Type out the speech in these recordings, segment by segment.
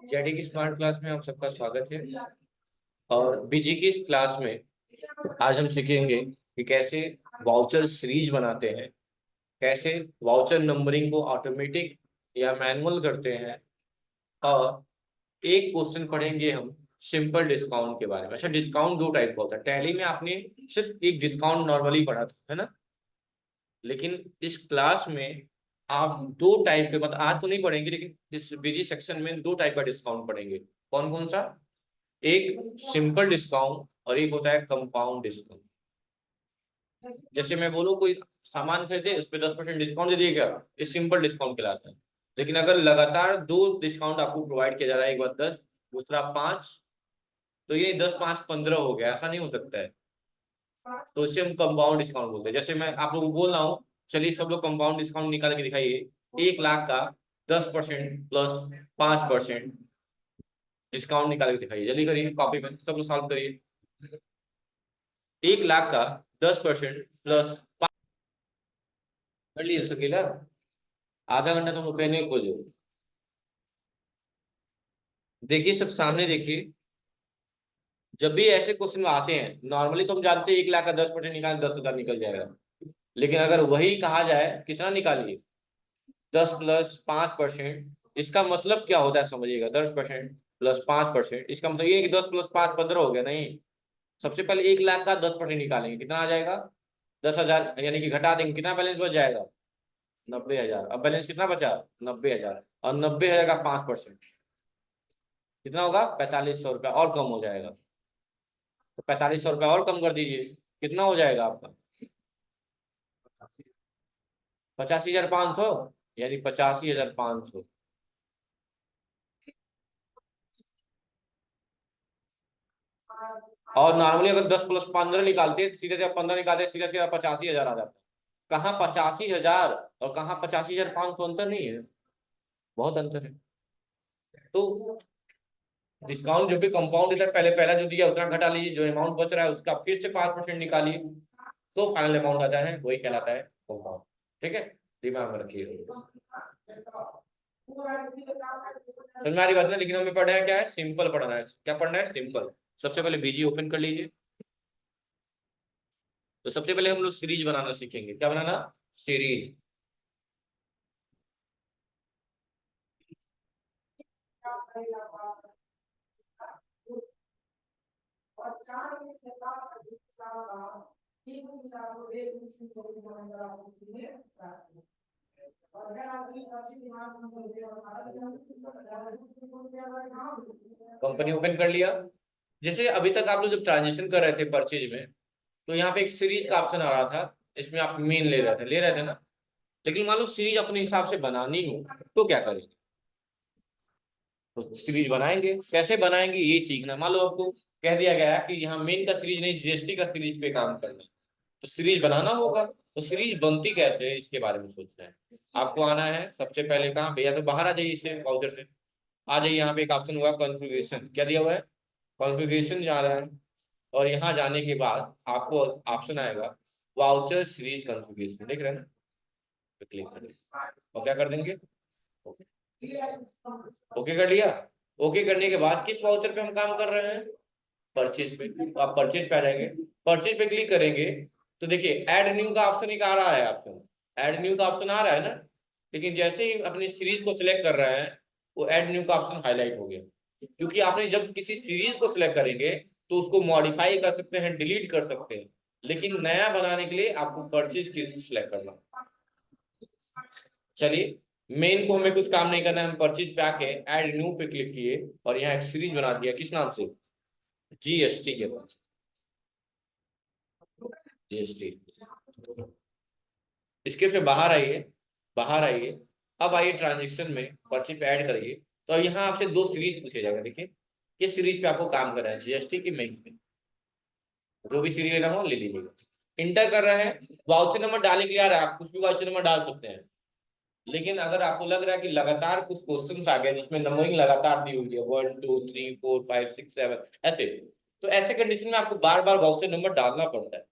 JD की smart class में आप सबका स्वागत है। और बीजी की इस क्लास में आज हम सीखेंगे कि कैसे वाउचर सीरीज बनाते हैं, कैसे वाउचर नंबरिंग को ऑटोमेटिक या मैनुअल करते हैं। और एक क्वेश्चन पढ़ेंगे हम सिंपल डिस्काउंट के बारे में। अच्छा, डिस्काउंट दो टाइप का होता है। टैली में आपने सिर्फ एक डिस्काउंट नॉर्मली पढ़ा था, है ना? लेकिन इस क्लास में आप दो टाइप के, मतलब आज तो नहीं पढ़ेंगे, लेकिन इस बीजी सेक्शन में दो टाइप का डिस्काउंट पढ़ेंगे। कौन कौन सा? एक सिंपल डिस्काउंट और एक होता है कंपाउंड डिस्काउंट। जैसे मैं बोलूँ कोई सामान खरीदे उस पर 10% डिस्काउंट दे दिया गया, ये सिंपल डिस्काउंट कहलाता है। लेकिन अगर लगातार दो डिस्काउंट आपको प्रोवाइड किया जा रहा है, एक बार 10, दूसरा 5, तो ये 10, 5, 15 हो गया, ऐसा नहीं हो सकता है। तो इसे हम कंपाउंड डिस्काउंट बोलते हैं। जैसे मैं आप लोगों को बोल रहा हूँ, चलिए सब लोग कंपाउंड डिस्काउंट निकाल के दिखाइए। 1 लाख का 10% प्लस 5% डिस्काउंट निकाल के दिखाइए। जल्दी करिए, कॉपी में सब लोग सॉल्व करिए। 1 लाख का 10% प्लस कर लिए सकेला। आधा घंटा तुम कहने को खोजो। देखिए, सब सामने देखिए। जब भी ऐसे क्वेश्चन आते हैं, नॉर्मली तो हम जानते हैं 1 लाख का 10% निकाल 10,000 निकल जाएगा। लेकिन अगर वही कहा जाए कितना निकालिए, 10 प्लस 5%, इसका मतलब क्या होता है समझिएगा। 10% प्लस 5%, इसका मतलब ये कि 10 प्लस 5 15 हो गया नहीं। सबसे पहले 1 लाख का 10% निकालेंगे, कितना आ जाएगा? 10,000, यानी कि घटा देंगे, कितना बैलेंस बच जाएगा? 90,000। अब बैलेंस कितना बचा? 90,000। और 90,000 का 5% कितना होगा? 4,500 रुपया और कम हो जाएगा। तो 4,500 रुपया और कम कर दीजिए, कितना हो जाएगा आपका? 85,500, यानी 85,500। और नॉर्मली अगर 10 प्लस 15 निकालते, सीधे सीधे 15 निकालते, सीधा सीधा 85,000 आ जाता। कहाँ 85,000 और कहाँ 85,500, अंतर नहीं है, बहुत अंतर है। तो डिस्काउंट जब भी कंपाउंड देता है, पहले पहला जो दिया उतना घटा लीजिए, जो अमाउंट बच रहा है उसका फिर से 5% निकालिए, तो फाइनल अमाउंट आता है, वही कहलाता है कंपाउंड। ठीक है, दिमाग में रखिए। समझ में आ रही बात ना? लेकिन हमें पढ़ना है क्या है? सिंपल पढ़ना है। क्या पढ़ना है? सिंपल। सबसे पहले बीजी ओपन कर लीजिए। तो सबसे पहले हम लोग सीरीज बनाना सीखेंगे। क्या बनाना? सीरीज। कंपनी ओपन कर लिया। जैसे अभी तक आप लोग जब ट्रांजेक्शन कर रहे थे परचेज में, तो यहाँ पे एक सीरीज का ऑप्शन आ रहा था, जिसमें आप मेन ले रहे थे ना। लेकिन मान लो सीरीज अपने हिसाब से बनानी हो, तो क्या करेंगे? तो सीरीज बनाएंगे। कैसे बनाएंगे ये सीखना। मान लो आपको कह दिया गया है कि यहाँ मेन का सीरीज नहीं, जीएसटी का सीरीज पे काम करना है, तो सीरीज बनाना होगा। तो सीरीज बनती कैसे है, इसके बारे में सोचना है। आपको आना है सबसे पहले कहाँ पे, या तो बाहर आ जाइए इसे ब्राउजर से। आ जाइए, यहाँ पे एक ऑप्शन होगा कॉन्फ़िगरेशन। क्या दिया हुआ है? कॉन्फ़िगरेशन जा रहा है। और यहाँ जाने के बाद आपको ऑप्शन आएगा वाउचर सीरीज कॉन्फ़िगरेशन, देख रहे हैं ना? तो क्लिक करें और क्या कर देंगे? ओके। ओके कर लिया। ओके करने के बाद किस वाउचर पे हम काम कर रहे हैं? परचेज पे। तो आप परचेज पे आ जाएंगे। परचेज पे क्लिक करेंगे, तो देखिए ऐड न्यू का ऑप्शन एक आ रहा है ऑप्शन। ऐड न्यू का ऑप्शन आ रहा है ना। लेकिन जैसे ही अपनी सीरीज को सिलेक्ट कर रहे हैं, वो ऐड न्यू का ऑप्शन हाईलाइट हो गया। क्योंकि आपने जब किसी सीरीज को सिलेक्ट करेंगे, तो उसको मॉडिफाई कर सकते हैं, डिलीट कर सकते हैं। लेकिन नया बनाने के लिए आपको परचेज की सिलेक्ट करना। चलिए, मेन को हमें कुछ काम नहीं करना है। हम परचेज पे आके ऐड न्यू पे क्लिक किए और यहाँ एक सीरीज बना दिया। किस नाम से? जीएसटी के बाद। जीएसटी। इसके पे बाहर आइए। बाहर आइए। अब आइए ट्रांजेक्शन में परचेज पे ऐड करिए। तो यहाँ आपसे दो सीरीज पूछे जाएगा। देखिए किस सीरीज पे आपको काम करना है, जीएसटी की मेन पे। जो भी सीरीज लेना हो ले लीजिएगा। इंटर कर रहे हैं। वाउचर नंबर डालने के लिए आ रहा है, आप कुछ भी वाउचर नंबर डाल सकते हैं। लेकिन अगर आपको लग रहा है कि लगातार कुछ क्वेश्चन आ गए जिसमें नंबरिंग लगातार दी हुई है 1 2 3 4 5 6 7 ऐसे, तो ऐसे कंडीशन में आपको बार बार वाउचर नंबर डालना पड़ता है।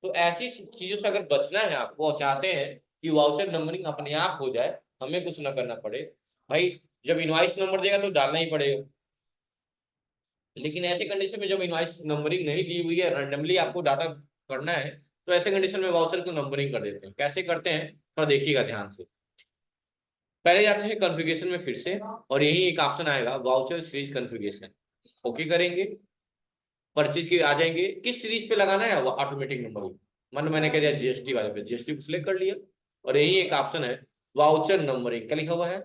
तो ऐसी चीजों से अगर बचना है, आपको चाहते हैं कि वाउचर नंबरिंग अपने आप हो जाए, हमें कुछ ना करना पड़े, भाई जब इनवॉइस नंबर देगा तो डालना ही पड़ेगा। लेकिन ऐसे कंडीशन में जब इनवॉइस नंबरिंग नहीं दी हुई है, रैंडमली आपको डाटा करना है, तो ऐसे कंडीशन में वाउचर को नंबरिंग कर देते हैं। कैसे करते हैं थोड़ा देखिएगा ध्यान से। पहले जाते हैं कॉन्फ़िगरेशन में फिर से, और यही एक ऑप्शन आएगा वाउचर सीरीज कॉन्फ़िगरेशन। ओके करेंगे, परचेज की आ जाएंगे, किस सीरीज पे लगाना है वो ऑटोमेटिक नंबरिंग। मैंने कह दिया जीएसटी वाले पे, जीएसटी को सिलेक्ट कर लिया, और यही एक ऑप्शन है वाउचर नंबरिंग क्या लिखा हुआ है,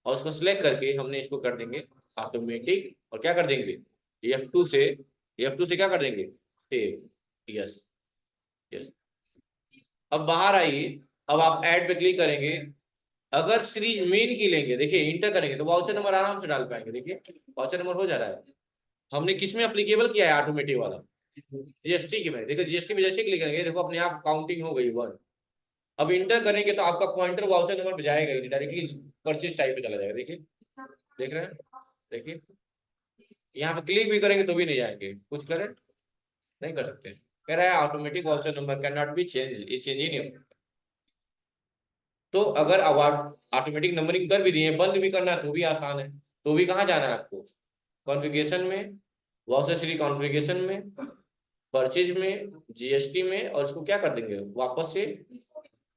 और उसको सिलेक्ट करके हमने इसको कर देंगे ऑटोमेटिक, और क्या कर देंगे F2 से क्या कर देंगे सेव। Yes yes. अब बाहर आइए, अब आप ऐड पे क्लिक करेंगे। अगर सीरीज मेन की लेंगे, देखिए इंटर करेंगे तो वाउचर नंबर आराम से डाल पाएंगे। देखिए वाउचर नंबर हो जा रहा है। हमने किस में अप्लीकेबल किया है ऑटोमेटिक वाला, जीएसटी की में। देखो जीएसटी में जैसे क्लिक करेंगे, देखो अपने आप काउंटिंग हो गई 1। अब इंटर करेंगे तो आपका पॉइंटर वाउचर नंबर पे जाएगा ही, डायरेक्टली परचेज टाइप पे चला जाएगा। देखिए देख रहे हैं, देखिए यहाँ पे क्लिक भी करेंगे तो भी नहीं जाएंगे, कुछ करें नहीं कर सकते। कह रहा है automatic voucher number can not be change, ये चेंज ही नहीं होगा। तो अगर अब आप ऑटोमेटिक नंबरिंग कर भी दिए, बंद भी करना है तो भी आसान है। तो भी कहाँ जाना है आपको, कॉन्फ़िगरेशन में, वाउचर सीरीज कॉन्फ़िगरेशन में, परचेज में, जीएसटी में, और इसको क्या कर देंगे वापस से,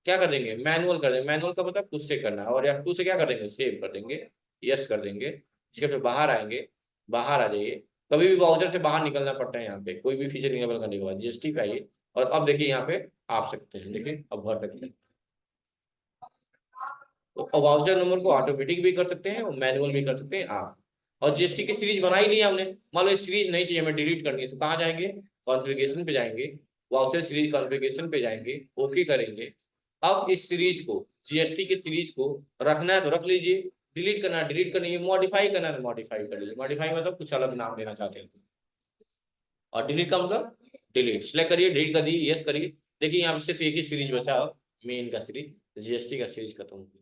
क्या कर देंगे मैनुअल कर देंगे। मैनुअल का मतलब खुद से करना है, और F2 से क्या कर देंगे सेव कर देंगे, यस कर देंगे। इसके फिर बाहर आएंगे, बाहर आ जाइए। कभी भी वाउचर से बाहर निकलना पड़ता है यहाँ पे, कोई भी फीचर इनेबल करने के बाद जीएसटी पे आइए, और अब देखिए यहाँ पे आप सकते हैं, देखिए अब भर सकते हैं। तो वाउचर नंबर को ऑटोमेटिक भी कर सकते हैं और मैनुअल भी कर सकते हैं आप। और जीएसटी की सीरीज बना ही लिया हमने, मान लो सीरीज नहीं चाहिए हमें, डिलीट करनी है, तो कहाँ जाएंगे कॉन्फ़िगरेशन पे जाएंगे, वाउचर सीरीज कॉन्फ़िगरेशन पे जाएंगे, ओके करेंगे। अब इस सीरीज को, जीएसटी की सीरीज को रखना है तो रख लीजिए, डिलीट करना है डिलीट कर लीजिए, मॉडिफाई करना है मॉडिफाई कर लीजिए। मॉडिफाई मतलब कुछ अलग नाम देना चाहते हैं, और डिलीट का मतलब डिलीट। सिलेक्ट करिए, डिलीट कर दिए, यस करिए। देखिए यहाँ पे सिर्फ एक ही सीरीज बचा, मेन का सीरीज, जीएसटी का सीरीज खत्म हो गया।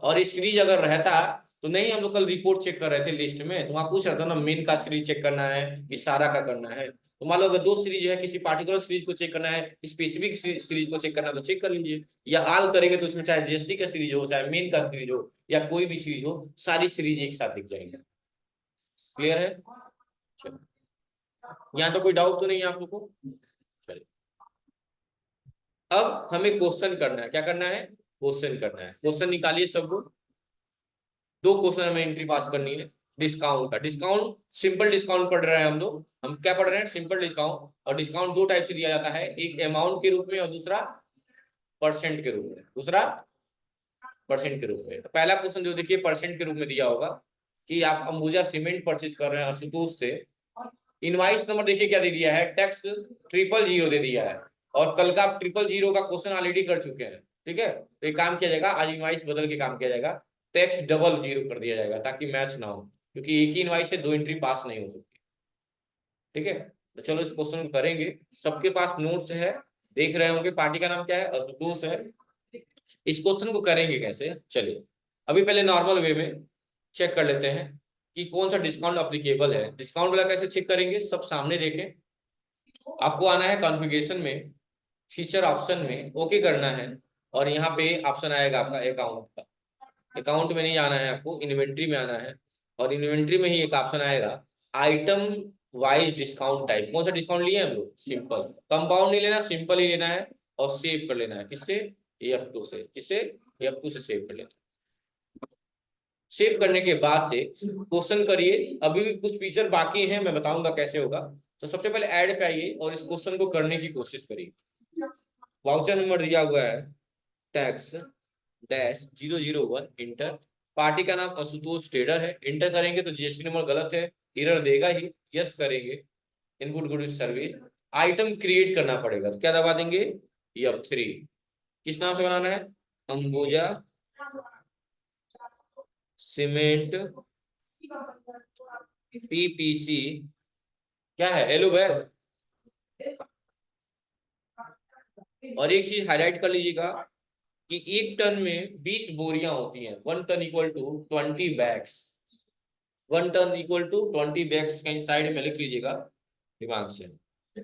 और ये सीरीज अगर रहता, तो नहीं, हम लोग कल रिपोर्ट चेक कर रहे थे लिस्ट में, तो वहां पूछ रहा था ना मेन का सीरीज चेक करना है कि सारा का करना है। तो मान लो अगर दो सीरीज है, किसी पार्टिकुलर सीरीज को चेक करना है, स्पेसिफिक सीरीज को चेक करना है, तो चेक कर लीजिए। या आल करेंगे तो उसमें चाहे जीएसटी का सीरीज हो, चाहे मेन का सीरीज हो, या कोई भी सीरीज हो, सारी सीरीज एक साथ दिख जाएंगे। क्लियर है, चलो यहाँ तो कोई डाउट तो नहीं है आप लोग को। चलिए अब हमें क्वेश्चन करना है, क्या करना है क्वेश्चन करना है। क्वेश्चन निकालिए सब लोग। दो क्वेश्चन हमें एंट्री पास करनी है। डिस्काउंट का, डिस्काउंट सिंपल डिस्काउंट पढ़ रहे हैं हम लोग। हम क्या पढ़ रहे हैं सिंपल डिस्काउंट। और डिस्काउंट दो टाइप से दिया जाता है, एक अमाउंट के रूप में और दूसरा परसेंट के रूप में। दूसरा परसेंट के रूप में। तो पहला क्वेश्चन जो देखिए परसेंट के रूप में दिया होगा कि आप अंबुजा सीमेंट परचेज कर रहे हैं आशुतोष से। इनवाइस नंबर देखिए क्या दे दिया है, टैक्स 000 दे दिया है। और कल का आप 000 का क्वेश्चन ऑलरेडी कर चुके हैं, ठीक है। तो एक काम किया जाएगा, आज इनवाइस बदल के काम किया जाएगा, टैक्स 00 कर दिया जाएगा ताकि मैच ना हो, क्योंकि एक ही इनवाइस से दो एंट्री पास नहीं हो सकती, ठीक है। तो चलो इस क्वेश्चन को करेंगे। सबके पास नोट्स है, देख रहे होंगे। पार्टी का नाम क्या है, आशुतोष है। इस क्वेश्चन को करेंगे कैसे, चलिए अभी पहले नॉर्मल वे में चेक कर लेते हैं कि कौन सा डिस्काउंट अप्लीकेबल है। डिस्काउंट वाला कैसे चेक करेंगे, सब सामने देखें। आपको आना है कॉन्फ़िगरेशन में, फीचर ऑप्शन में ओके करना है, और यहाँ पे ऑप्शन आएगा आपका अकाउंट का। अकाउंट में नहीं आना है आपको, इन्वेंट्री में आना है। और इन्वेंट्री में ही एक ऑप्शन आएगा आइटम वाइज डिस्काउंट टाइप। कौन सा डिस्काउंट लिए हम लोग, सिंपल। कंपाउंड नहीं लेना, सिंपल ही लेना है, और सेव कर लेना है। किससे, F2 से। किससे, F2 से सेव कर लेना है। सेव करने के बाद से क्वेश्चन करिए। अभी भी कुछ फीचर बाकी हैं, मैं बताऊंगा कैसे होगा। तो सबसे पहले ऐड पे आइए और इस क्वेश्चन को करने की कोशिश करिए। वाउचर नंबर दिया हुआ है टैक्स -001, इंटर। पार्टी का नाम आशुतोष ट्रेडर है, इंटर करेंगे तो जीएसटी नंबर गलत है, एरर देगा ही, यस करेंगे। Input goods service, item create करना पड़ेगा, तो क्या दबा देंगे F3। किस नाम से बनाना है, अंबुजा सीमेंट PPC, क्या है एलो बैग। और एक चीज हाईलाइट कर लीजिएगा कि एक टन में 20 बोरियां होती हैं, 1 ton equal to 20 bags. 1 ton equal to 20 bags, कहीं साइड में लिख लीजिएगा दिमाग से।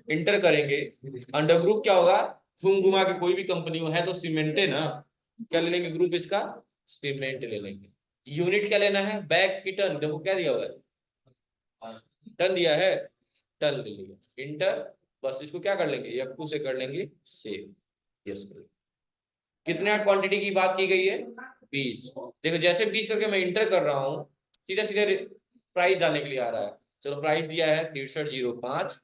इंटर करेंगे, अंडर ग्रुप क्या होगा, घूम घुमा के कोई भी कंपनी हो है तो सीमेंट है ना, क्या ले लेंगे ग्रुप इसका सीमेंट ले लेंगे। यूनिट क्या लेना है, बैग की टन, देखो क्या दिया हुआ है, टन दिया है, टन ले लिया, इंटर। बस इसको क्या कर लेंगे, F2 से कर लेंगे सेव, यस कर लेंगे। कितने क्वांटिटी की बात की गई है, 20। देखो जैसे 20 करके मैं इंटर कर रहा हूँ, सीधे सीधे प्राइस डालने के लिए आ रहा है। चलो प्राइस दिया है 6305,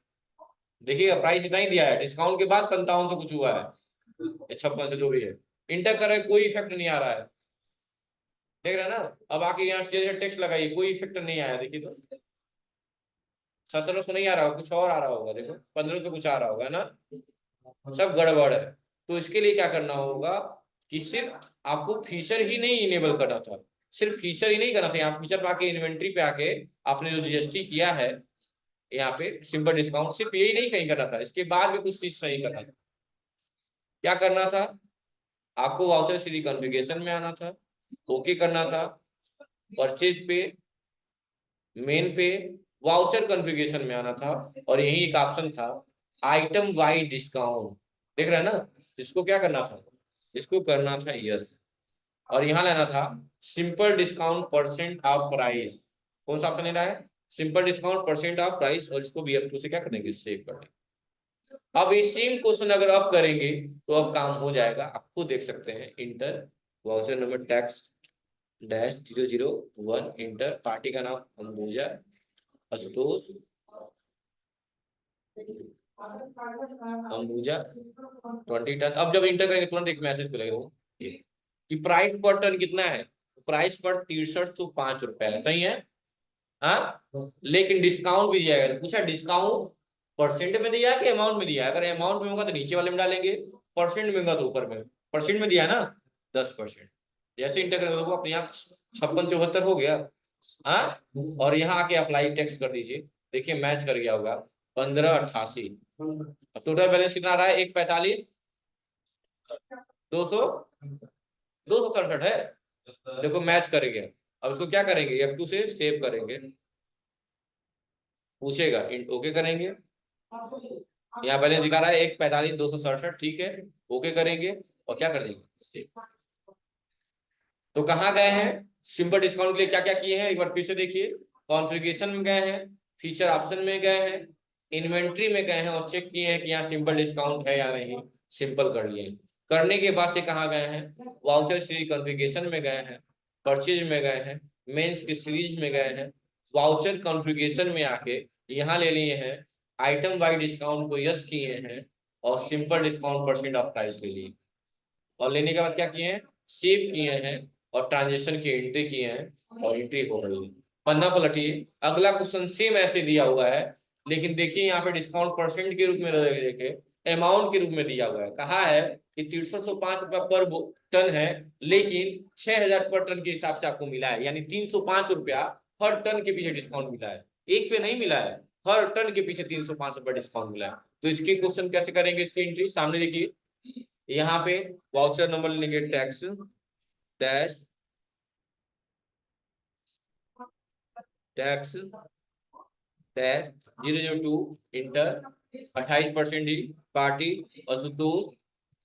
देखिएगा प्राइस इतना ही दिया है, डिस्काउंट के बाद 57 से कुछ हुआ है, 56 से जो भी है। इंटर कर रहे कोई इफेक्ट नहीं आ रहा है, देख रहे हैं ना। अब आके यहाँ से टेक्स्ट लगाइए, कोई इफेक्ट नहीं आया, देखिए तो 1700 नहीं आ रहा होगा, कुछ और आ रहा होगा, देखो 1500 कुछ आ रहा होगा ना, सब गड़बड़ है। तो इसके लिए क्या करना होगा कि सिर्फ आपको फीचर ही नहीं इनेबल करना था, सिर्फ फीचर ही नहीं करना था। यहाँ फीचर पे आके इन्वेंट्री पे आके आपने जो जीएसटी किया है यहाँ पे सिंपल डिस्काउंट, सिर्फ यही नहीं सही करना था, इसके बाद भी कुछ चीज सही करना था। क्या करना था, आपको वाउचर सीरी कॉन्फ़िगरेशन में आना था, ओके करना था, परचेज पे, मेन पे, वाउचर कॉन्फ़िगरेशन में आना था, और यही एक ऑप्शन था आइटम वाइड डिस्काउंट, देख रहे हैं ना। इसको क्या करना था, इसको करना था यस, और यहाँ लेना था simple discount percent of price. कौन सा ऑप्शन लेना है, simple discount percent of price, और इसको भी F2 से क्या करेंगे, सेव कर देंगे। अब ये सेम क्वेश्चन अगर आप करेंगे तो अब काम हो जाएगा, आप खुद देख सकते हैं। Inter voucher number tax dash 001, inter, party का नाम अंबुजा, आशुतोष अंबुजा 20 टन। अब जब इंटर करेंगे तुरंत एक मैसेज मिलेगा कि प्राइस पर टन कितना है, प्राइस पर 6305 है, सही है। हाँ, लेकिन डिस्काउंट भी दिया गया, तो पूछा डिस्काउंट परसेंट में दिया है कि अमाउंट में दिया है, अगर अमाउंट में होगा तो नीचे वाले में डालेंगे, परसेंट में होगा तो ऊपर में। परसेंट में दिया है ना 10%, जैसे इंटर करेंगे तो अपने आप 5674 हो गया। हाँ, और यहाँ आके अप्लाई टैक्स कर दीजिए, देखिए मैच कर गया होगा 1588। टोटल बैलेंस कितना आ रहा है, 145, 200, 267 है, देखो मैच करेंगे। अब इसको क्या करेंगे, F2 से सेव करेंगे, पूछेगा ओके करेंगे, यहाँ बैलेंस दिखा रहा है 145,267, ठीक है, ओके करेंगे और क्या कर देंगे। तो कहाँ गए हैं, सिंपल डिस्काउंट के लिए क्या क्या किए हैं, एक बार फिर से देखिए। कॉन्फ़िगरेशन में गए हैं, फीचर ऑप्शन में गए हैं, इन्वेंट्री में गए हैं और चेक किए हैं कि यहाँ सिंपल डिस्काउंट है या नहीं, सिंपल कर लिए। करने के बाद से कहाँ गए हैं, वाउचर सीरीज कॉन्फ़िगरेशन में गए हैं, परचेज में गए हैं, मेंस की सीरीज में गए हैं, वाउचर कॉन्फ़िगरेशन में आके यहाँ ले लिए हैं, आइटम वाइज डिस्काउंट को यस किए हैं, और simple discount percent of price ले लिए। और लेने के बाद क्या किए हैं, सेव किए हैं, और ट्रांजेक्शन की एंट्री किए हैं, और एंट्री हो गई है। पन्ना पलटिए, अगला क्वेश्चन सेम ऐसे दिया हुआ है, लेकिन देखिए यहाँ पे डिस्काउंट परसेंट के रूप में देखे, अमाउंट के रूप में दिया हुआ है। कहा है कि 305 रुपया पर टन है, लेकिन 6000 पर टन के हिसाब से आपको मिला है, यानी 305 रुपया हर टन के पीछे डिस्काउंट मिला है, एक पे नहीं मिला है, हर टन के पीछे 305 रुपया डिस्काउंट मिला है। तो इसके क्वेश्चन कैसे करेंगे, इसकी एंट्री सामने देखिए, यहाँ पे वाउचर नंबर लेंगे, tax dash tax dash 002, inter, 28% ही पार्टी असुतोष,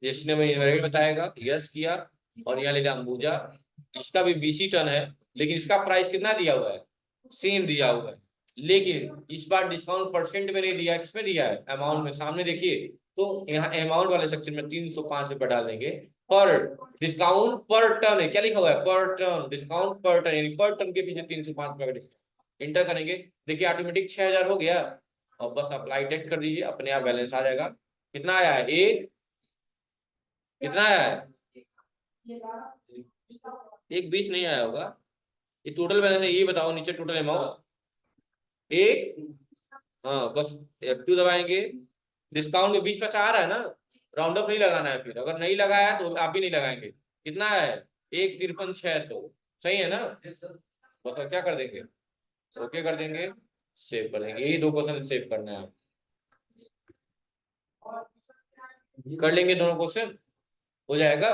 जिसने मैं इन्वेंटरी बताएगा, यस किया, और यहाँ लेगा अंबुजा, इसका भी 20 टन है, लेकिन इसका प्राइस कितना दिया हुआ है, सेम दिया हुआ है, लेकिन इस बार डिस्काउंट परसेंट में नहीं दिया, किसमें दिया है, अमाउंट में। सामने देखिए, तो यहाँ अमाउंट वाले सेक्शन में 305 रुपये डाल देंगे, पर डिस्काउंट पर टन है, क्या लिखा हुआ है, पर टन, डिस्काउंट पर टन, यानी पर टन के पीछे 305 रुपये का डिस्काउंट। इंटर करेंगे, देखिए ऑटोमेटिक 6000 हो गया, और बस अप्लाई टेक्स्ट कर दीजिए, अपने आप बैलेंस आ जाएगा। कितना आया है, एक, कितना आया है, 120 नहीं आया होगा, ये टोटल बैलेंस है, ये बताओ नीचे टोटल अमाउंट एक। हाँ बस F2 दबाएंगे, डिस्काउंट में 20 पैसा आ रहा है ना, राउंड अप नहीं लगाना है, फिर अगर नहीं लगाया तो आप भी नहीं लगाएंगे। कितना है, 153,600, सही है ना। बस अब क्या कर देंगे, ओके कर देंगे, सेव कर देंगे, यही 2 क्वेश्चन सेव करना है। कर लेंगे दोनों क्वेश्चन, हो जाएगा।